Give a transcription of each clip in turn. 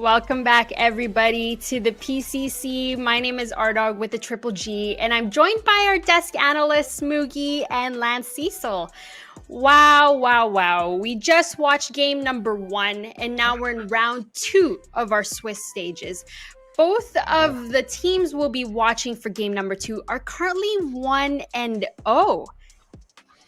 Welcome back, everybody, to the PCC. My name is Ardog with the Triple G, and I'm joined by our desk analysts, Moogie and Lance Cecil. Wow. We just watched game number 1, and now we're in round 2 of our Swiss stages. Both of the teams we'll be watching for game number 2 are currently 1-0.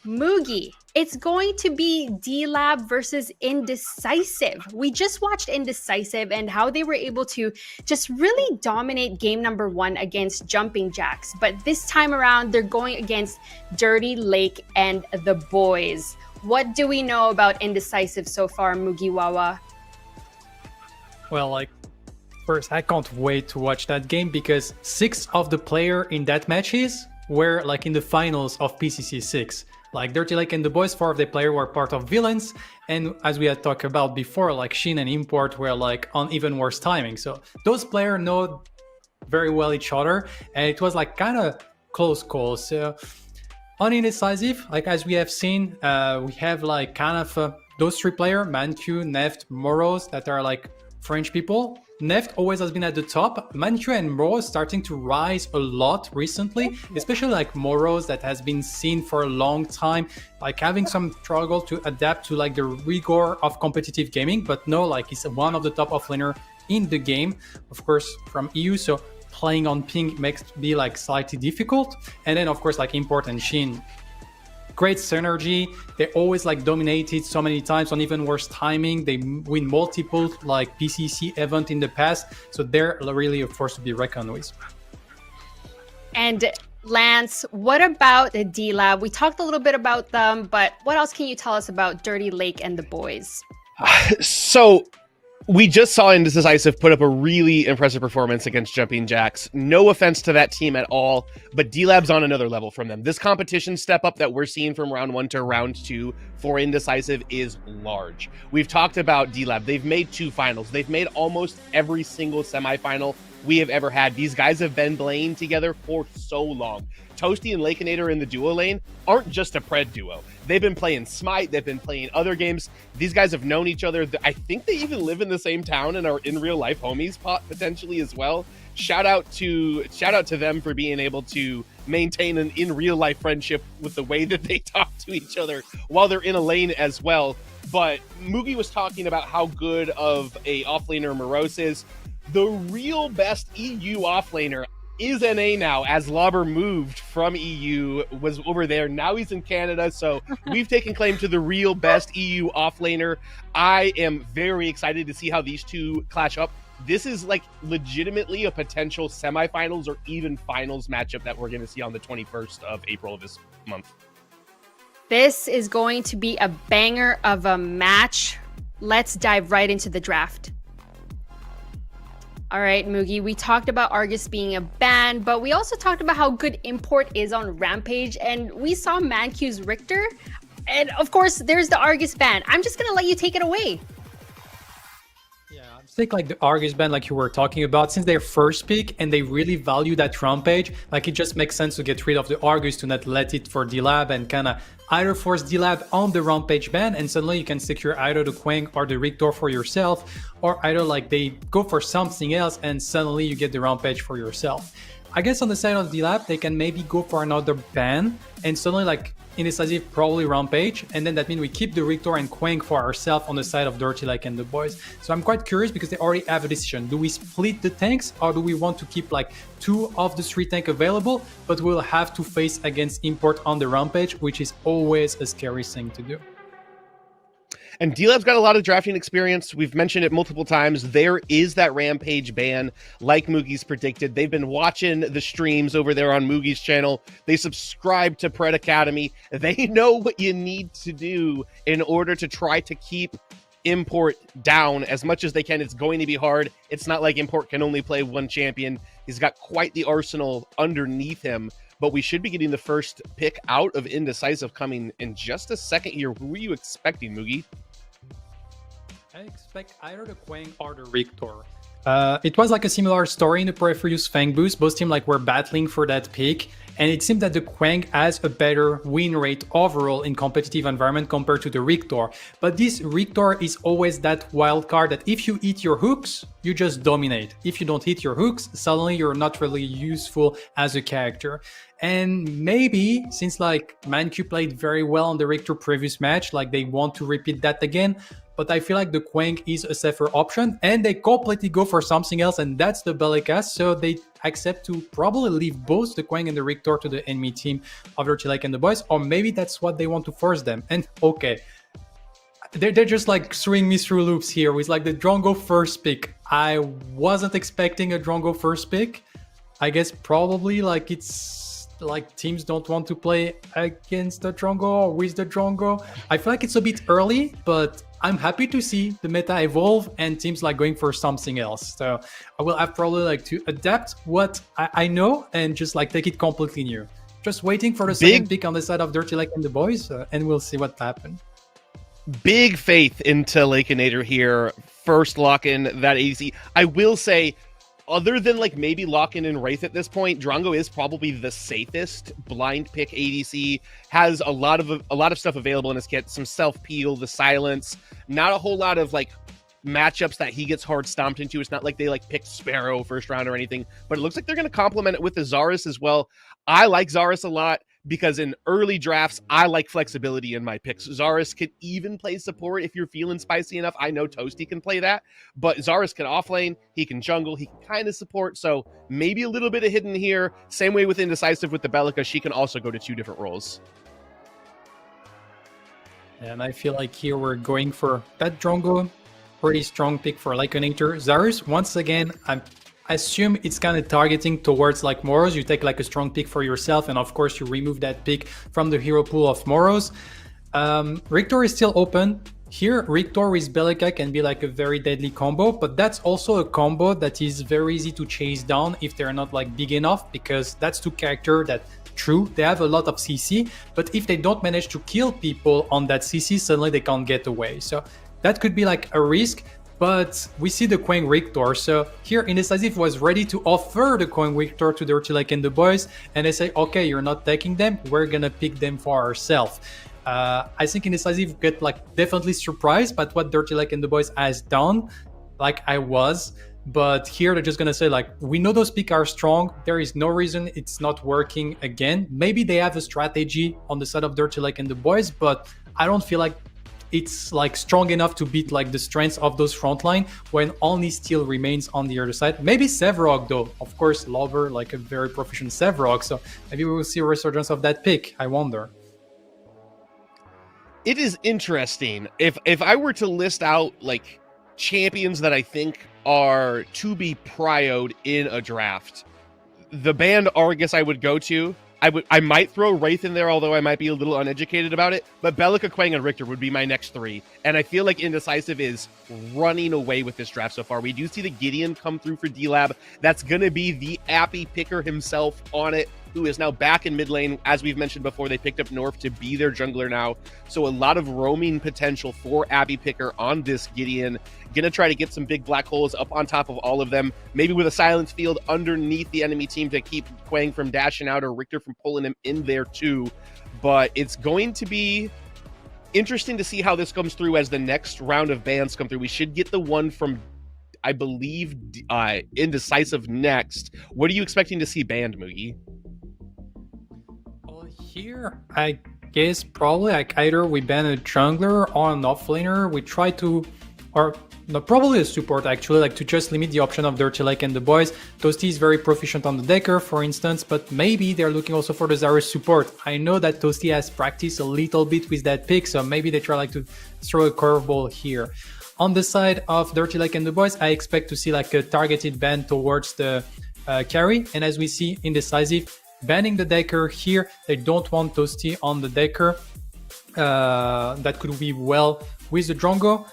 Moogie, it's going to be DLAB versus Indecisive. We just watched Indecisive and how they were able to just really dominate game number 1 against Jumping Jacks. But this time around, they're going against Dirty Lake and the boys. What do we know about Indecisive so far, Mugiwawa? Well, first, I can't wait to watch that game because 6 of the players in that matches were in the finals of PCC 6. Dirty Lake and the boys, 4 of the players were part of villains, and as we had talked about before, Shin and Import were on even worse timing. So those players know very well each other, and it was kind of close call. So on Indecisive, as we have seen, we have those 3 players, Mancu, Neft, Moros, that are French people. Neft always has been at the top. Manchu and Moros starting to rise a lot recently, especially Moros that has been seen for a long time, having some struggle to adapt to the rigor of competitive gaming, but no, he's one of the top offlaner in the game, of course, from EU, so playing on ping makes be slightly difficult. And then of course Import and Shin, great synergy. They always dominated so many times on even worse timing. They win multiple PCC event in the past, so they're really a force to be reckoned with. And Lance, what about the DLAB? We talked a little bit about them, but what else can you tell us about Dirty Lake and the boys? So we just saw Indecisive put up a really impressive performance against Jumping Jacks. No offense to that team at all, but DLAB's on another level from them. This competition step up that we're seeing from round 1 to round 2 for Indecisive is large. We've talked about DLAB. They've made 2 finals. They've made almost every single semifinal we have ever had. These guys have been playing together for so long. Toasty and Lakeinator in the duo lane aren't just a Pred duo. They've been playing Smite, they've been playing other games. These guys have known each other. I think they even live in the same town and are in real life homies potentially as well. Shout out to them for being able to maintain an in real life friendship with the way that they talk to each other while they're in a lane as well. But Mugi was talking about how good of a offlaner Moros is. The real best EU offlaner is NA now, as Lauber moved from EU, was over there. Now he's in Canada, so we've taken claim to the real best EU offlaner. I am very excited to see how these two clash up. This is legitimately a potential semifinals or even finals matchup that we're going to see on the 21st of April of this month. This is going to be a banger of a match. Let's dive right into the draft. All right, Moogie, we talked about Argus being a ban, but we also talked about how good Import is on Rampage, and we saw Mancu's Richter, and of course, there's the Argus ban. I'm just going to let you take it away. Yeah, I think the Argus ban, you were talking about, since their first pick, and they really value that Rampage, it just makes sense to get rid of the Argus, to not let it for DLAB, and kind of either force DLAB on the Rampage ban, and suddenly you can secure either the Quang or the Richter for yourself, or either they go for something else and suddenly you get the Rampage for yourself. I guess on the side of DLAB, they can maybe go for another ban, and suddenly Indecisive probably Rampage, and then that means we keep the Richter and Quang for ourselves on the side of Dirty Lake and the boys. So I'm quite curious because they already have a decision. Do we split the tanks, or do we want to keep 2 of the 3 tanks available, but we'll have to face against Import on the Rampage, which is always a scary thing to do. And DLAB's got a lot of drafting experience. We've mentioned it multiple times. There is that Rampage ban, like Mugi's predicted. They've been watching the streams over there on Mugi's channel. They subscribe to Pred Academy. They know what you need to do in order to try to keep Import down as much as they can. It's going to be hard. It's not like Import can only play one champion. He's got quite the arsenal underneath him. But we should be getting the first pick out of Indecisive coming in just a second here. Who are you expecting, Mugi? I expect either the Quang or the Richter. It was a similar story in the previous Fang boost. Both teams were battling for that pick, And it seems that the Quang has a better win rate overall in competitive environment compared to the Rictor. But this Rictor is always that wild card that if you hit your hooks, you just dominate. If you don't hit your hooks, suddenly you're not really useful as a character. And maybe since like Mancu played very well on the Rictor previous match, like they want to repeat that again. But I feel like the Quang is a safer option, and they completely go for something else, and that's the Bellica. So they accept to probably leave both the Quang and the Rictor to the enemy team of Dirty and the boys, or maybe that's what they want to force them. And okay, they're just like throwing me through loops here with like the Drongo first pick. I wasn't expecting a Drongo first pick. I guess probably like it's like teams don't want to play against the Drongo or with the Drongo. I feel like it's a bit early, but I'm happy to see the meta evolve and teams like going for something else. So I will have probably like to adapt what I know and just like take it completely new. Just waiting for the second pick on the side of Dirty Lake and the boys, and we'll see what happens. Big faith into Lakeinator here. First lock in that ADC. I will say, other than like maybe lock-in and Wraith at this point, Drongo is probably the safest blind pick ADC. Has a lot of stuff available in his kit. Some self-peel, the silence. Not a whole lot of like matchups that he gets hard stomped into. It's not like they like picked Sparrow first round or anything, but it looks like they're going to complement it with the Zarus as well. I like Zarus a lot because in early drafts, I like flexibility in my picks. Zarus can even play support if you're feeling spicy enough. I know Toasty can play that, but Zarus can offlane, he can jungle, he can kind of support, so maybe a little bit of hidden here. Same way with Indecisive with the Bellica, she can also go to 2 different roles. And I feel like here we're going for that Drongo. Pretty strong pick for Lakeinator. Zarus, once again, I assume it's kind of targeting towards like Moros. You take like a strong pick for yourself, and of course you remove that pick from the hero pool of Moros. Rictor is still open. Here, Rictor with Bellica can be like a very deadly combo, but that's also a combo that is very easy to chase down if they're not like big enough, because that's 2 characters that, true, they have a lot of CC, but if they don't manage to kill people on that CC, suddenly they can't get away. So that could be like a risk, but we see the Quang Rictor. So here Indecisive was ready to offer the Quang Rictor to Dirty Lake and the boys, and they say, okay, you're not taking them, we're gonna pick them for ourselves. I think Indecisive get like definitely surprised by what Dirty Lake and the boys has done, like I was. But here they're just gonna say like, we know those picks are strong, there is no reason it's not working again. Maybe they have a strategy on the side of Dirty Lake and the boys, but I don't feel like it's like strong enough to beat like the strengths of those frontline when only Steel remains on the other side. Maybe Sevrog though, of course, Lover like a very proficient Sevrog, so maybe we will see a resurgence of that pick, I wonder. It is interesting. If I were to list out like champions that I think are to be prioed in a draft, the band Argus I would go to. I might throw Wraith in there, although I might be a little uneducated about it. But Bellica, Quang, and Rictor would be my next 3. And I feel like Indecisive is running away with this draft so far. We do see the Gideon come through for DLAB. That's going to be the Appy picker himself on it, who is now back in mid lane. As we've mentioned before, they picked up North to be their jungler now. So a lot of roaming potential for Appy picker on this Gideon. Gonna try to get some big black holes up on top of all of them, maybe with a silence field underneath the enemy team to keep Quang from dashing out or Rictor from pulling him in there too. But it's going to be interesting to see how this comes through as the next round of bans come through. We should get the one from, I believe, Indecisive next. What are you expecting to see banned, Moogie? Well, here, I guess probably like either we ban a jungler or an offlaner. We try to, or no, probably a support actually, like to just limit the option of Dirty Lake and the boys. Toasty is very proficient on the Decker, for instance, but maybe they're looking also for the Zarus support. I know that Toasty has practiced a little bit with that pick, so maybe they try like to throw a curveball here. On the side of Dirty Lake and the boys, I expect to see like a targeted ban towards the carry, and as we see Indecisive banning the Decker here, they don't want Toasty on the Decker. That could be well with the Drongo.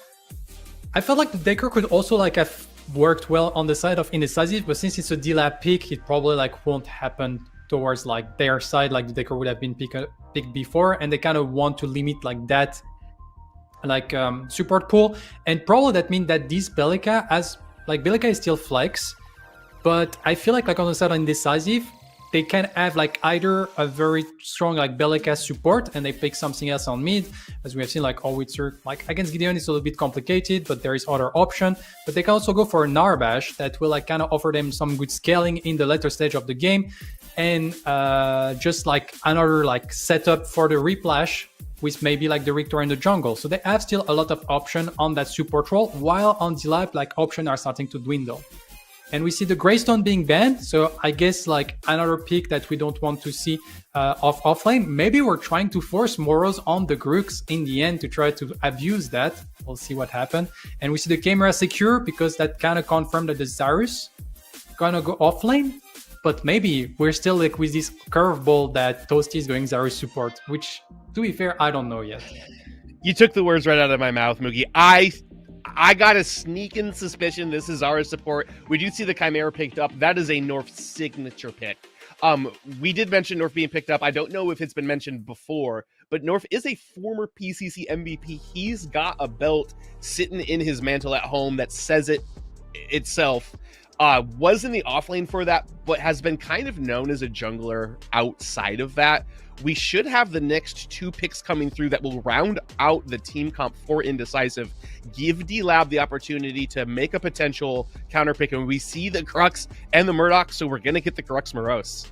I felt like the Decker could also like have worked well on the side of Indecisive, but since it's a DLAB pick, it probably like won't happen towards like their side, like the Decker would have been picked before, and they kind of want to limit like that like support pool, and probably that means that this Bellica has like Bellica is still flex, but I feel like on the side of Indecisive, they can have like either a very strong like Bellica support and they pick something else on mid, as we have seen like Howitzer. Like against Gideon it's a little bit complicated, but there is other option. But they can also go for a Narbash that will like kind of offer them some good scaling in the later stage of the game, and just like another like setup for the Replash with maybe like the Rictor in the jungle. So they have still a lot of option on that support role, while on DLAB like options are starting to dwindle. And we see the Greystone being banned, so I guess like another pick that we don't want to see offlane. Maybe we're trying to force Moros on the Grooks in the end to try to abuse that. We'll see what happens. And we see the camera secure because that kind of confirmed that the Zarus gonna go offlane. But maybe we're still like with this curveball that Toasty is going Zarus support, which to be fair, I don't know yet. You took the words right out of my mouth, Moogie. I got a sneaking suspicion this is our support. We do see the Chimera picked up. That is a North signature pick. We did mention North being picked up. I don't know if it's been mentioned before, but North is a former PCC MVP. He's got a belt sitting in his mantle at home that says it itself. Was in the offlane for that, but has been kind of known as a jungler outside of that. We should have the next 2 picks coming through that will round out the team comp for Indecisive, give DLAB the opportunity to make a potential counter pick, and we see the Crux and the Murdoch, so we're going to get the Crux Morose.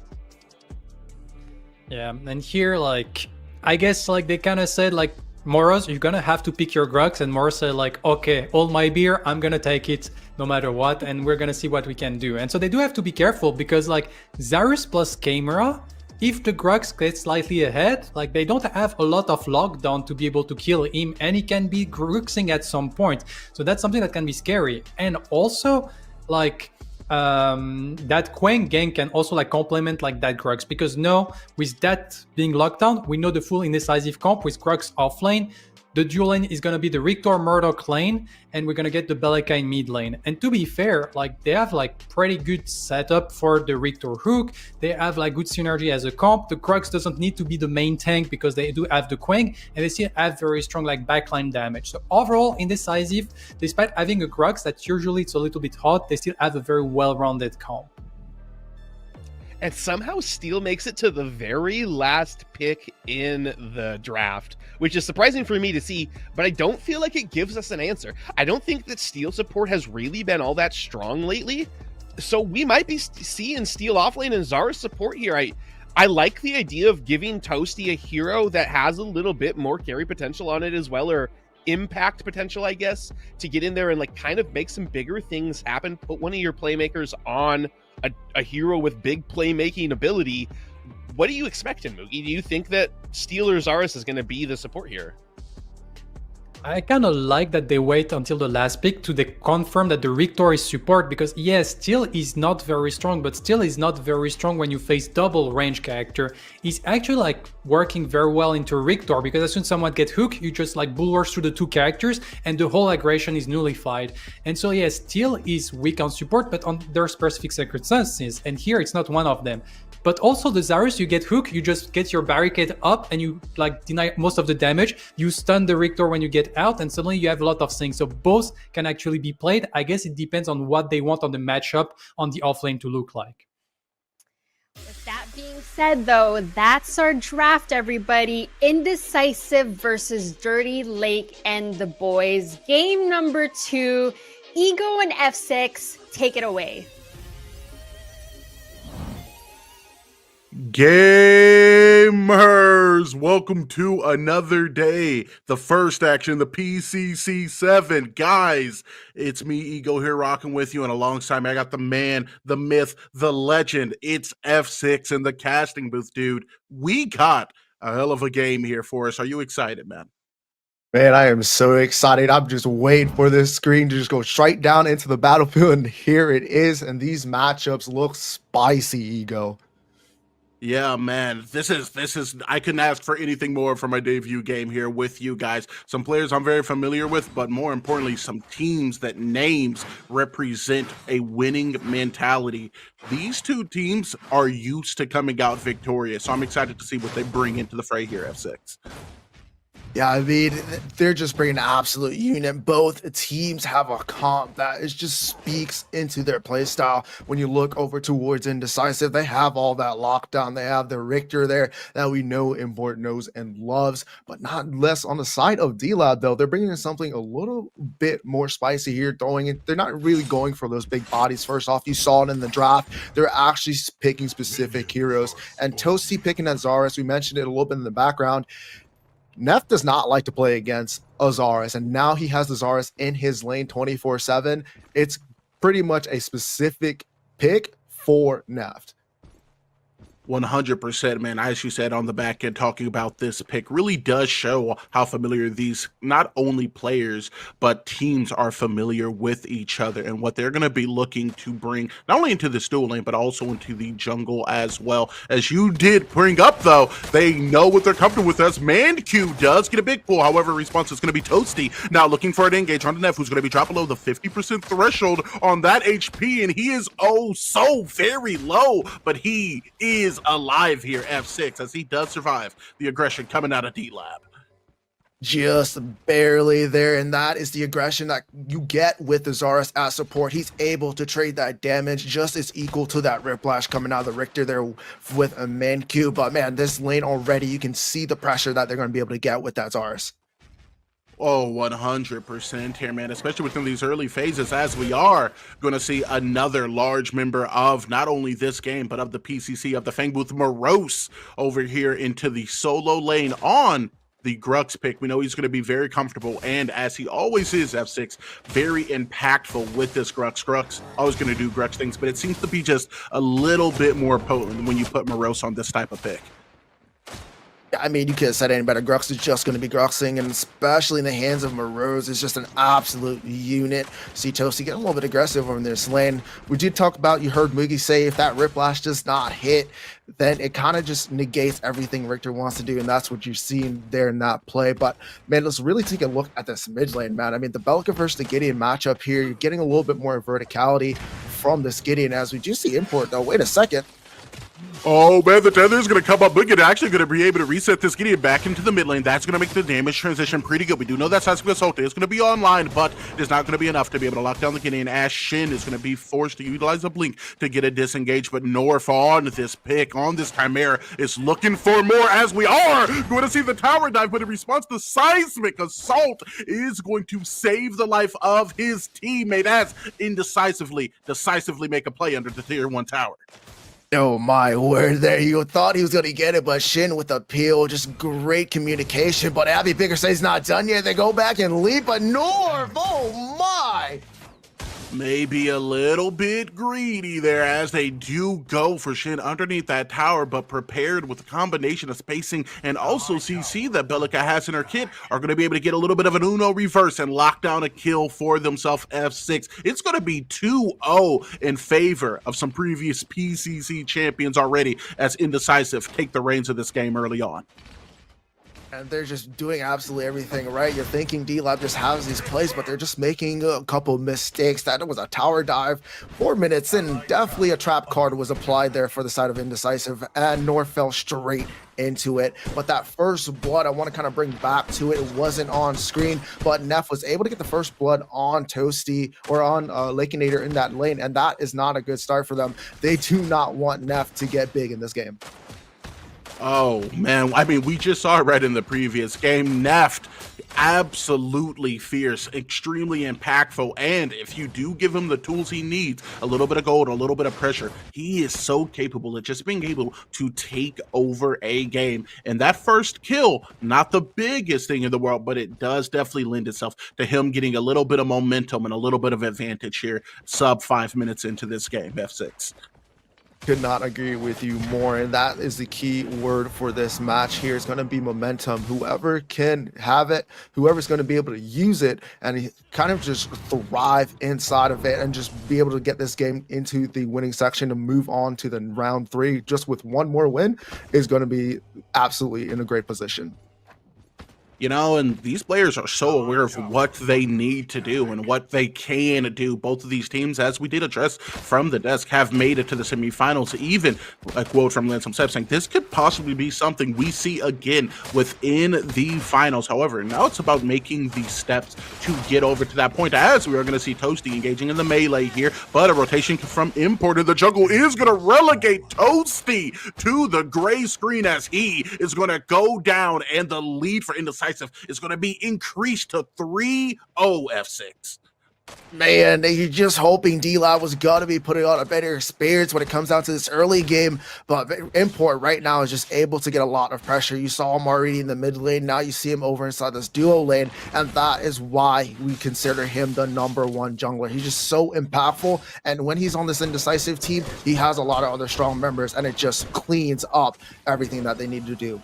Yeah, and here, like, I guess, like, they kind of said, like, Moros, you're going to have to pick your Grux, and Moros said, like, okay, all my beer, I'm going to take it no matter what, and we're going to see what we can do. And so they do have to be careful, because, like, Zarus plus Chimera, if the Grux gets slightly ahead, like they don't have a lot of lockdown to be able to kill him, and he can be Gruxing at some point. So that's something that can be scary. And also, like, that Quang gang can also like complement like that Grux, because now with that being locked down, we know the full indecisive comp with Grux offlane. The dual lane is going to be the Rictor Murdoch lane, and we're going to get the Bellica in mid lane. And to be fair, like they have like pretty good setup for the Rictor hook. They have like good synergy as a comp. The Crux doesn't need to be the main tank because they do have the Quang, and they still have very strong like backline damage. So overall, Indecisive, despite having a Crux that usually it's a little bit hot, they still have a very well-rounded comp. And somehow Steel makes it to the very last pick in the draft, which is surprising for me to see, but I don't feel like it gives us an answer. I don't think that Steel support has really been all that strong lately, so we might be seeing Steel offlane and Zara support here. I like the idea of giving Toasty a hero that has a little bit more carry potential on it as well, or impact potential, I guess, to get in there and like kind of make some bigger things happen. Put one of your playmakers on a hero with big playmaking ability. What are you expecting, Moogie? Do you think that Steel or Zarus is going to be the support here? I kind of like that they wait until the last pick to confirm that the Rictor is support, because yes, Steel is not very strong, but Steel is not very strong when you face double range character. He's actually like working very well into Rictor, because as soon as someone gets hooked, you just like bull rush through the 2 characters and the whole aggression is nullified. And so yes, Steel is weak on support, but on their specific circumstances, and here it's not one of them. But also the Zarus, you get hook, you just get your barricade up and you like deny most of the damage. You stun the Rictor when you get out, and suddenly you have a lot of things. So both can actually be played. I guess it depends on what they want on the matchup on the offlane to look like. With that being said, though, that's our draft, everybody. Indecisive versus Dirty Lake and the boys. Game number 2, Ego and F6. Take it away. Gamers, welcome to another day, the first action, the PCC 7. Guys, it's me, Ego, here rocking with you, and alongside me I got the man, the myth, the legend. It's F6 in the casting booth, dude. We got a hell of a game here for us. Are you excited, man? Man, I am so excited. I'm just waiting for this screen to just go straight down into the battlefield, and here it is, and these matchups look spicy, Ego. Yeah, man, this is I couldn't ask for anything more for my debut game here with you guys. Some players I'm very familiar with, but more importantly, some teams that names represent a winning mentality. These 2 teams are used to coming out victorious, so I'm excited to see what they bring into the fray here, F6. Yeah, I mean, they're just bringing an absolute unit. Both teams have a comp that is just speaks into their play style. When you look over towards Indecisive, they have all that lockdown. They have the Richter there that we know Import knows and loves, but not less on the side of DLAB, though. They're bringing in something a little bit more spicy here, throwing it. They're not really going for those big bodies. First off, you saw it in the draft. They're actually picking specific heroes. And Toasty picking Azaris, we mentioned it a little bit in the background. Neff does not like to play against Azaris, and now he has Azaris in his lane 24/7. It's pretty much a specific pick for Neff. 100%, man. As you said on the back end, talking about this pick really does show how familiar these not only players but teams are familiar with each other and what they're going to be looking to bring not only into this dual lane but also into the jungle as well. As you did bring up, though, they know what they're comfortable with. As ManQ does get a big pull. However, response is going to be Toasty now looking for an engage on the Neff, who's going to be dropped below the 50% threshold on that HP, and he is oh so very low, but he is alive here, F6, as he does survive the aggression coming out of DLAB. Just barely there, and that is the aggression that you get with Azaris as support. He's able to trade that damage just as equal to that Riplash coming out of the Richter there with a ManQ. But man, this lane already, you can see the pressure that they're going to be able to get with that Azaris. Oh, 100% here, man, especially within these early phases, as we are going to see another large member of not only this game, but of the PCC, of the Fang Booth, Morose, over here into the solo lane on the Grux pick. We know he's going to be very comfortable, and as he always is, F6, very impactful with this Grux. Grux always going to do Grux things, but it seems to be just a little bit more potent when you put Morose on this type of pick. I mean, you could have said any better. Grux is just going to be Gruxing, and especially in the hands of Morose, is just an absolute unit. See Toasty get a little bit aggressive over this lane. We did talk about, you heard Moogie say, if that Riplash does not hit, then it kind of just negates everything Richter wants to do, and that's what you're seeing there in that play. But, man, let's really take a look at this mid lane, man. I mean, the Belka versus the Gideon matchup here, you're getting a little bit more verticality from this Gideon, as we do see Import, though. Wait a second. Oh, man, the Tether is going to come up. We're actually going to be able to reset this Gideon back into the mid lane. That's going to make the damage transition pretty good. We do know that Sasuke's ult is going to be online, but it's not going to be enough to be able to lock down the Gideon, as Shin is going to be forced to utilize a blink to get a disengage. But North on this pick, on this Chimera, is looking for more, as we are going to see the tower dive. But in response, the seismic assault is going to save the life of his teammate, as decisively make a play under the tier 1 tower. Oh my word, there you thought he was going to get it, but Shin with a peel, just great communication. But Abby Bigger says not done yet. They go back and leap, but Norv, oh my! Maybe a little bit greedy there, as they do go for Shin underneath that tower, but prepared with a combination of spacing and also CC that Belka has in her kit, are going to be able to get a little bit of an Uno reverse and lock down a kill for themselves, F6. It's going to be 2-0 in favor of some previous PCC champions already, as Indecisive take the reins of this game early on. And they're just doing absolutely everything right. You're thinking DLAB just has these plays, but they're just making a couple mistakes. That was a tower dive. 4 minutes in, definitely a trap card was applied there for the side of Indecisive, and North fell straight into it. But that first blood, I want to kind of bring back to it. It wasn't on screen, but Neff was able to get the first blood on Toasty, or on Lakeinator in that lane, and that is not a good start for them. They do not want Neff to get big in this game. Oh, man. I mean, we just saw it right in the previous game. Neft, absolutely fierce, extremely impactful. And if you do give him the tools he needs, a little bit of gold, a little bit of pressure, he is so capable of just being able to take over a game. And that first kill, not the biggest thing in the world, but it does definitely lend itself to him getting a little bit of momentum and a little bit of advantage here, sub 5 minutes into this game, F6. Could not agree with you more, and that is the key word for this match here. Is going to be momentum. Whoever can have it, whoever's going to be able to use it and kind of just thrive inside of it and just be able to get this game into the winning section to move on to the round 3 just with one more win, is going to be absolutely in a great position. You know, and these players are so aware of what they need to do and what they can do. Both of these teams, as we did address from the desk, have made it to the semifinals. Even a quote from Lansome Sepp saying this could possibly be something we see again within the finals. However, now it's about making the steps to get over to that point, as we are going to see Toasty engaging in the melee here, but a rotation from Import in the jungle is going to relegate Toasty to the gray screen as he is going to go down, and the lead for Indecisive is going to be increased to 3-0 F6. Man, you're just hoping DLAB was going to be putting on a better spirits when it comes down to this early game, but Import right now is just able to get a lot of pressure. You saw him already in the mid lane, now you see him over inside this duo lane, and that is why we consider him the #1 jungler. He's just so impactful, and when he's on this Indecisive team, he has a lot of other strong members, and it just cleans up everything that they need to do.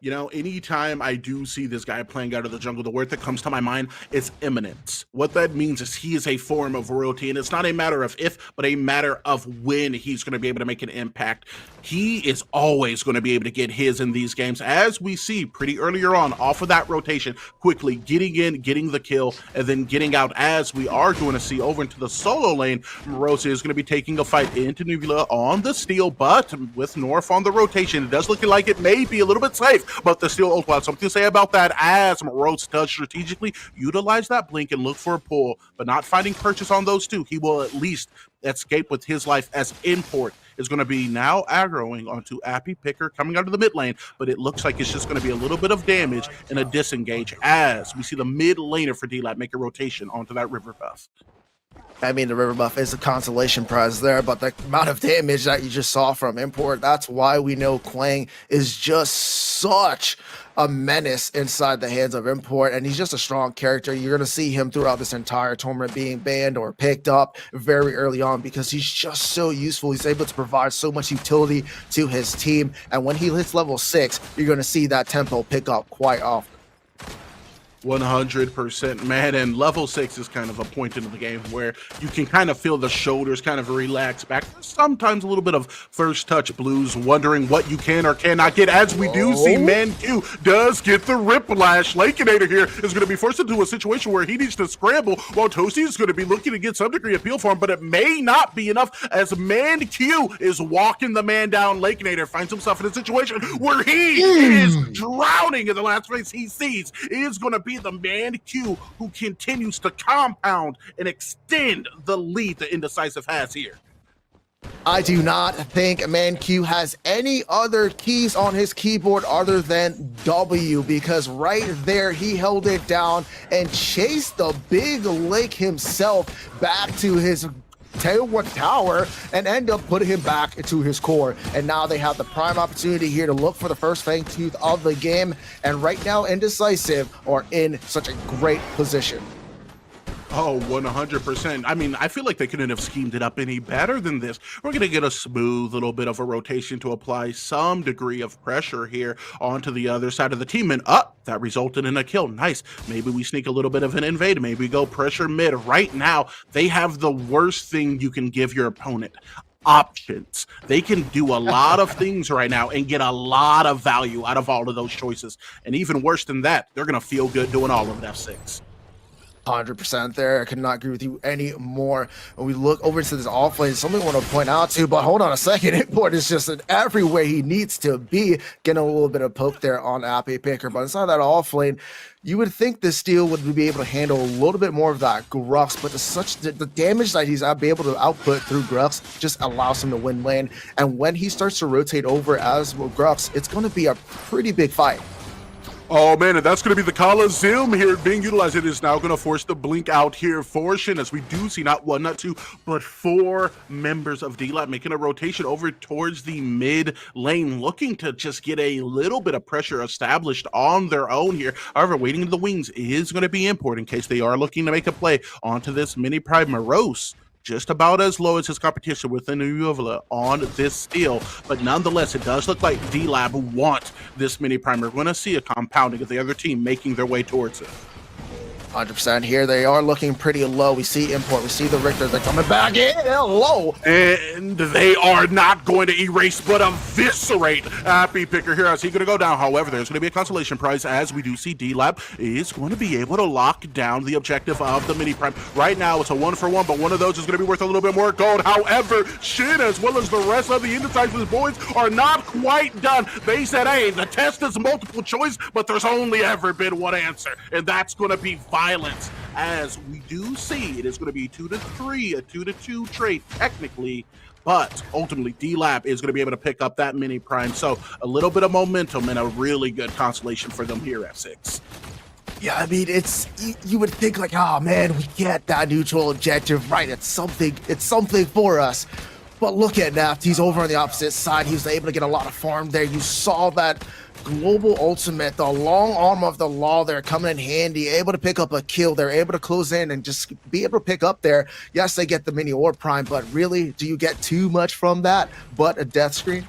You know, anytime I do see this guy playing out of the jungle, the word that comes to my mind is imminence. What that means is he is a form of royalty, and it's not a matter of if, but a matter of when he's going to be able to make an impact. He is always going to be able to get his in these games, as we see pretty earlier on off of that rotation, quickly getting in, getting the kill, and then getting out, as we are going to see over into the solo lane. Morosa is going to be taking a fight into Nuvula on the steal, but with North on the rotation, it does look like it may be a little bit safe. But the Steel Oak will have something to say about that, as Rose does strategically utilize that blink and look for a pull, but not finding purchase on those two. He will at least escape with his life, as Import is going to be now aggroing onto Appy Picker coming out of the mid lane, but it looks like it's just going to be a little bit of damage and a disengage, as we see the mid laner for DLAB make a rotation onto that river buff. I mean, the river buff is a consolation prize there, but the amount of damage that you just saw from Import, that's why we know Quang is just such a menace inside the hands of Import, and he's just a strong character. You're going to see him throughout this entire tournament being banned or picked up very early on because he's just so useful. He's able to provide so much utility to his team, and when he hits level 6, you're going to see that tempo pick up quite often. 100%, man, and level 6 is kind of a point into the game where you can kind of feel the shoulders kind of relax back. Sometimes a little bit of first touch blues, wondering what you can or cannot get, as we do see Man-Q does get the Riplash. Lakeinator here is going to be forced into a situation where he needs to scramble, while Toasty is going to be looking to get some degree of appeal for him, but it may not be enough, as Man-Q is walking the man down. Lakeinator finds himself in a situation where he is drowning in the last place he sees. It is going to be the Man-Q who continues to compound and extend the lead that Indecisive has here. I do not think Man-Q has any other keys on his keyboard other than W, because right there he held it down and chased the big lake himself back to his tower and end up putting him back into his core. And now they have the prime opportunity here to look for the first Fang Tooth of the game, and right now Indecisive are in such a great position. Oh, 100%. I mean, I feel like they couldn't have schemed it up any better than this. We're going to get a smooth little bit of a rotation to apply some degree of pressure here onto the other side of the team. And that resulted in a kill. Nice. Maybe we sneak a little bit of an invade. Maybe we go pressure mid. Right now, they have the worst thing you can give your opponent: options. They can do a lot of things right now and get a lot of value out of all of those choices. And even worse than that, they're going to feel good doing all of it, F6. 100% there. I could not agree with you any more. When we look over to this offlane, something I want to point out too, but hold on a second. Import is just in everywhere he needs to be. Getting a little bit of poke there on Appy Picker, but inside that offlane, you would think this steel would be able to handle a little bit more of that Gruffs, but the damage that he's able to output through Gruffs just allows him to win lane. And when he starts to rotate over as well Gruffs, it's going to be a pretty big fight. Oh man, and that's going to be the Coliseum here being utilized. It is now going to force the blink out here for Shin, as we do see not one, not two, but 4 members of DLAB making a rotation over towards the mid lane, looking to just get a little bit of pressure established on their own here. However, waiting in the wings is going to be Import in case they are looking to make a play onto this mini Prime. Morose just about as low as his competition within the Uvula on this steal, but nonetheless, it does look like DLAB want this mini primer. We're going to see a compounding of the other team making their way towards it. 100% here. They are looking pretty low. We see Import. We see the Richter. They're coming back in low. And they are not going to erase but eviscerate Happy Picker here. As he's going to go down. However, there's going to be a consolation prize, as we do see DLAB is going to be able to lock down the objective of the mini prime. Right now, it's a 1-for-1, but one of those is going to be worth a little bit more gold. However, Shin, as well as the rest of the Indecisive boys, are not quite done. They said, hey, the test is multiple choice, but there's only ever been one answer, and that's going to be violence. As we do see, it is going to be 2-3, a 2-2 trade technically, but ultimately DLAB is going to be able to pick up that mini prime. So a little bit of momentum and a really good consolation for them here, F6. Yeah, I mean, you would think like, oh man, we get that neutral objective, right? It's something for us. But look at Naft, he's over on the opposite side. He was able to get a lot of farm there. You saw that global ultimate, the long arm of the law there coming in handy, able to pick up a kill. They're able to close in and just be able to pick up there. Yes, they get the mini orb prime, but really, do you get too much from that but a death screen?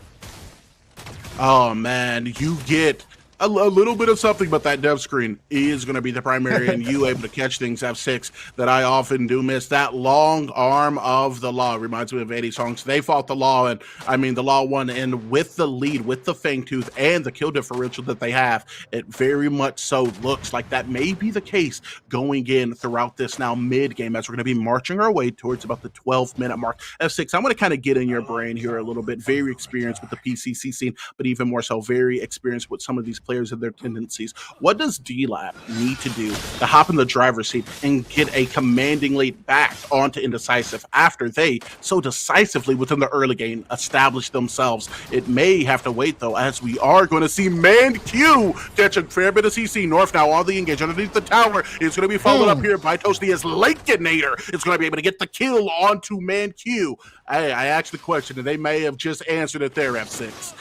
Oh man, you get a little bit of something, but that dev screen is going to be the primary, and you able to catch things, F6, that I often do miss. That long arm of the law reminds me of 80 songs. They fought the law, and I mean, the law won, and with the lead, with the Fangtooth, and the kill differential that they have, it very much so looks like that may be the case going in throughout this now mid-game, as we're going to be marching our way towards about the 12-minute mark. F6, I'm going to kind of get in your brain here a little bit. Very experienced with the PCC scene, but even more so, very experienced with some of these players and their tendencies. What does DLAB need to do to hop in the driver's seat and get a commanding lead back onto Indecisive after they so decisively within the early game established themselves? It may have to wait though, as we are going to see ManQ catch a fair bit of CC. North now on the engage underneath the tower. It's going to be followed up here by Toasty as Lakenator. It's going to be able to get the kill onto ManQ. Hey, I asked the question and they may have just answered it there, F6.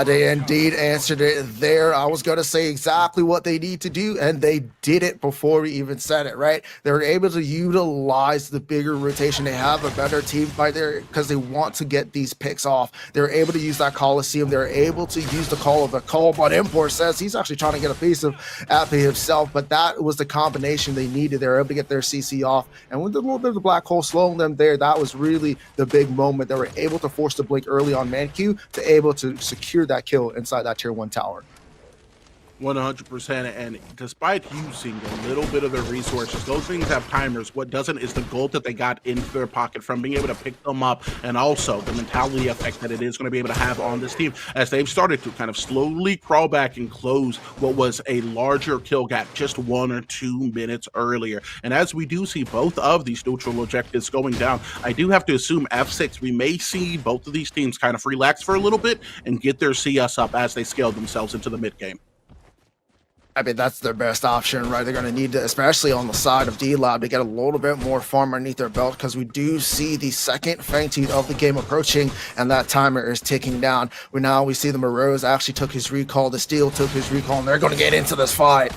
They indeed answered it there. I was going to say exactly what they need to do, and they did it before we even said it, right? They were able to utilize the bigger rotation. They have a better team by there because they want to get these picks off. They're able to use that Coliseum. They're able to use the call of the call, but Import says he's actually trying to get a piece of Appy himself, but that was the combination they needed. They were able to get their CC off, and with a little bit of the black hole slowing them there, that was really the big moment. They were able to force the blink early on ManQ to able to secure that kill inside that tier 1 tower. 100%, and despite using a little bit of their resources, those things have timers. What doesn't is the gold that they got into their pocket from being able to pick them up, and also the mentality effect that it is going to be able to have on this team as they've started to kind of slowly crawl back and close what was a larger kill gap just 1 or 2 minutes earlier. And as we do see both of these neutral objectives going down, I do have to assume F6, we may see both of these teams kind of relax for a little bit and get their CS up as they scale themselves into the mid game. I mean, that's their best option, right? They're going to need to, especially on the side of DLAB, to get a little bit more farm underneath their belt, because we do see the second Fangtooth of the game approaching, and that timer is ticking down. We see the Morose actually took his recall, the Steel took his recall, and they're going to get into this fight.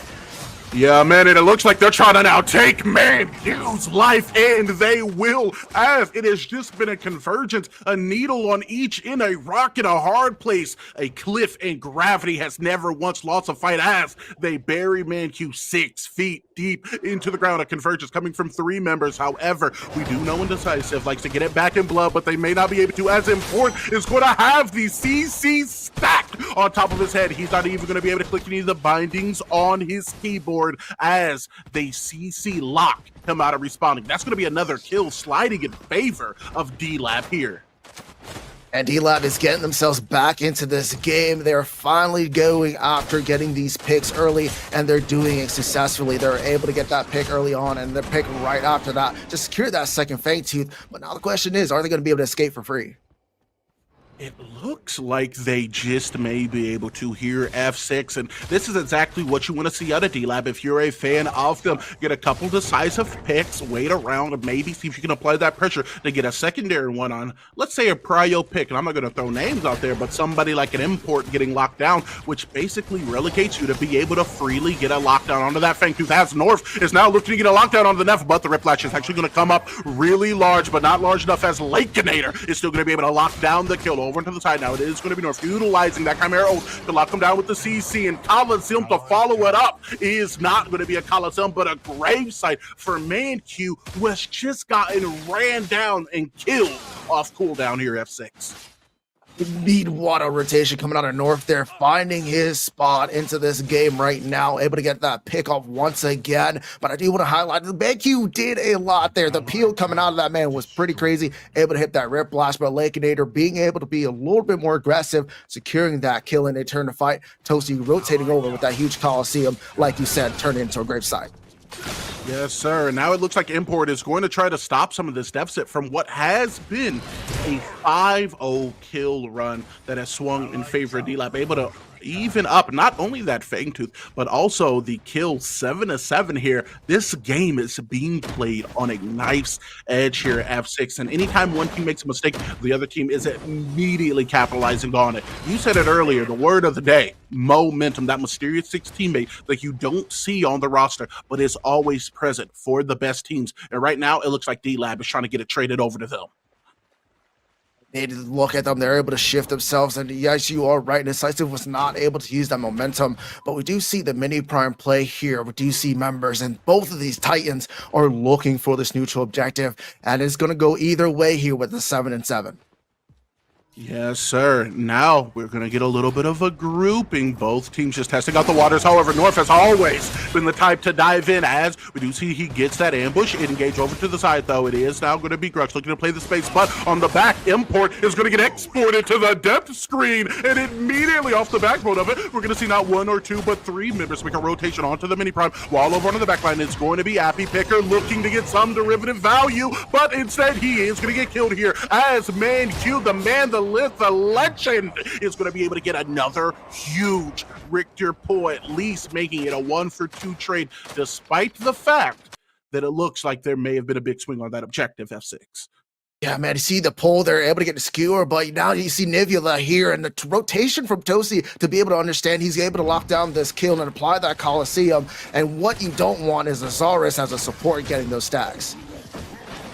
Yeah, man, and it looks like they're trying to now take ManQ's life, and they will, as it has just been a convergence, a needle on each in a rock in a hard place. A cliff and gravity has never once lost a fight as they bury ManQ 6 feet deep into the ground. A convergence coming from 3 members. However, we do know Indecisive likes to get it back in blood, but they may not be able to, as Import is going to have the CC stacked on top of his head. He's not even going to be able to click any of the bindings on his keyboard as they CC lock him out of responding. That's going to be another kill sliding in favor of DLAB here. And DLAB is getting themselves back into this game. They're finally going after getting these picks early, and they're doing it successfully. They're able to get that pick early on, and the pick right after that to secure that second Fangtooth. But now the question is, are they going to be able to escape for free? It looks like they just may be able to hear F6, and this is exactly what you want to see out of DLAB. If you're a fan of them, get a couple decisive picks, wait around, and maybe see if you can apply that pressure to get a secondary one on, let's say, a prio pick. And I'm not going to throw names out there, but somebody like an Import getting locked down, which basically relegates you to be able to freely get a lockdown onto that Fangtooth. As North is now looking to get a lockdown onto the Neff, but the Riplash is actually going to come up really large, but not large enough, as Lakenator is still going to be able to lock down the kill over to the side now. It is going to be North utilizing that Chimera ult to lock him down with the CC, and Coliseum to follow it up is not going to be a Coliseum, but a gravesite for ManQ, who has just gotten ran down and killed off cooldown here, F6. Need water rotation coming out of North there, finding his spot into this game right now, able to get that pick off once again. But I do want to highlight the BenQ did a lot there. The peel coming out of that man was pretty crazy, able to hit that rip blast, but Lakeinator being able to be a little bit more aggressive, securing that kill, and they turn to fight. Toasty rotating over with that huge Coliseum, like you said, turned into a gravesite. Yes, sir. Now it looks like Import is going to try to stop some of this deficit from what has been a 5-0 kill run that has swung in favor of DLAB, able to even up not only that Fangtooth, but also the kill 7-7 here. This game is being played on a knife's edge here at F6, and anytime one team makes a mistake, the other team is immediately capitalizing on it. You said it earlier, the word of the day, momentum, that mysterious 6 teammate that you don't see on the roster, but is always present for the best teams. And right now, it looks like DLAB is trying to get it traded over to them. They look at them, they're able to shift themselves, and yes, you are right, Decisive was not able to use that momentum, but we do see the mini prime play here. We do see members, and both of these Titans are looking for this neutral objective, and it's going to go either way here with the 7-7. Yes, sir. Now we're going to get a little bit of a grouping. Both teams just testing out the waters. However, North has always been the type to dive in, as we do see he gets that ambush. Engage over to the side, though. It is now going to be Grux looking to play the space, but on the back, Import is going to get exported to the depth screen, and immediately off the backbone of it, we're going to see not 1 or 2, but 3 members make a rotation onto the mini prime. While over onto the backline, it's going to be Appy Picker looking to get some derivative value, but instead he is going to get killed here as ManQ, the man, the legend, is going to be able to get another huge Richter pull, at least making it a 1-for-2 trade, despite the fact that it looks like there may have been a big swing on that objective, F6. Yeah, man, you see the pull, they're able to get the skewer, but now you see Nivula here, and the rotation from Tosi to be able to understand he's able to lock down this kill and apply that Coliseum, and what you don't want is Azaris as a support getting those stacks.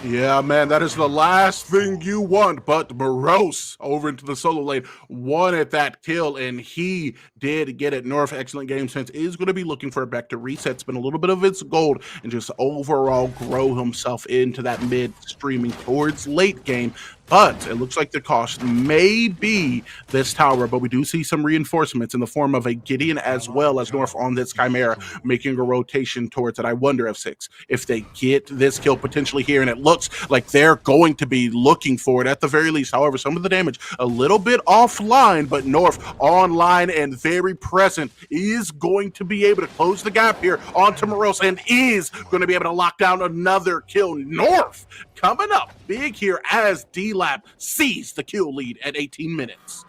Yeah, man, that is the last thing you want, but Morose over into the solo lane wanted that kill, and he did get it. North, excellent game sense, is going to be looking for a back to reset, spend a little bit of its gold, and just overall grow himself into that mid streaming towards late game. But it looks like the cost may be this tower, but we do see some reinforcements in the form of a Gideon as well as North on this Chimera, making a rotation towards it. I wonder, F6, if they get this kill potentially here, and it looks like they're going to be looking for it at the very least. However, some of the damage a little bit offline, but North online and very present is going to be able to close the gap here onto Morose, and is going to be able to lock down another kill. North coming up big here as DLAB sees the kill lead at 18 minutes.